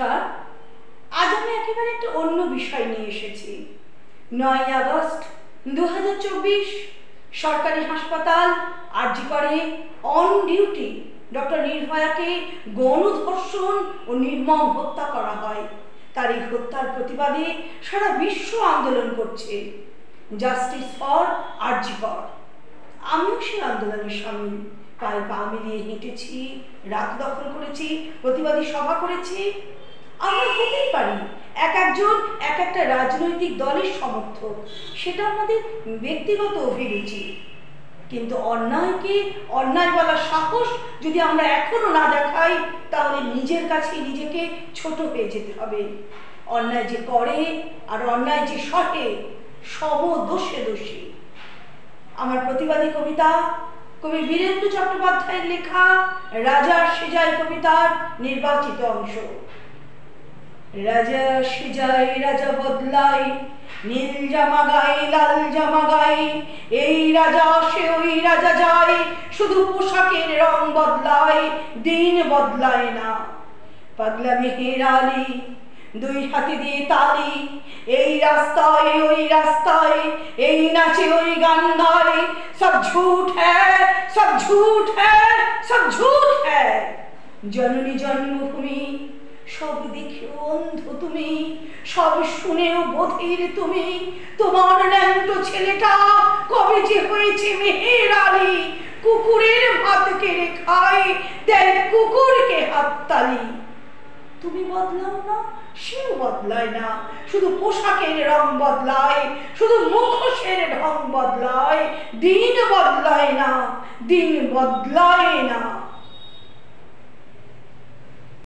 নমস্কার। আজ আমি একেবারে একটা অন্য বিষয় নিয়ে এসেছি। 9 আগস্ট 2024 সরকারি হাসপাতাল আরজি করে অন ডিউটি ডক্টর নির্ভয়াকে গণধর্ষণ ও নির্মম হত্যা করা হয়। তার এই হত্যার প্রতিবাদে সারা বিশ্ব আন্দোলন করছে, জাস্টিস ফর আরজি কর। আমিও সেই আন্দোলনের সামিল। পায়ে পা মিলিয়ে হেঁটেছি, রাত দখল করেছি, প্রতিবাদী সভা করেছি। আমরা হতেই পারি এক একজন এক একটা রাজনৈতিক দলের সমর্থক, সেটা আমাদের ব্যক্তিগত অভিরুচি। কিন্তু অন্যায়কে অন্যায় বলার সাহস যদি আমরা এখনো না দেখাই, তাহলে নিজের কাছে নিজেকে ছোট হয়ে যেতে হবে। অন্যায় যে করে আর অন্যায় যে সহে, সম দোষে দোষী। আমার প্রতিবাদী কবিতা কবি বীরেন্দ্র চট্টোপাধ্যায়ের লেখা রাজার সেজাই কবিতার নির্বাচিত অংশ। রাজা সেজাই রাজা বদলাই, নীল জামা গায়ে লাল জামা গায়ে, এই রাজা সে ওই রাজা যায়, শুধু পোশাকের রং বদলায়, দিন বদলায় না। পাগলা মেহের আলী দুই হাতে দিয়ে তালি, এই রাস্তায় ওই রাস্তায়, এই নাচে ওই গান গায়, সব ঝুঠ হ্যায়, সব ঝুঠ হ্যায়, সব ঝুঠ হ্যায়। জননী জন্মভূমি সব দেখেও অন্ধ তুমি, সব শুনেও বধির তুমি। তোমার ন্যাংটো ছেলেটা কবে যে হয়েছে মেহের আলী, কুকুরের ভাত কেড়ে খায়, দেয় কুকুরকে হাততালি। তুমি বদলাও না, সেও বদলায় না, শুধু পোশাকের রং বদলায়, শুধু মুখোশের ঢং বদলায়, দিন বদলায় না, দিন বদলায় না।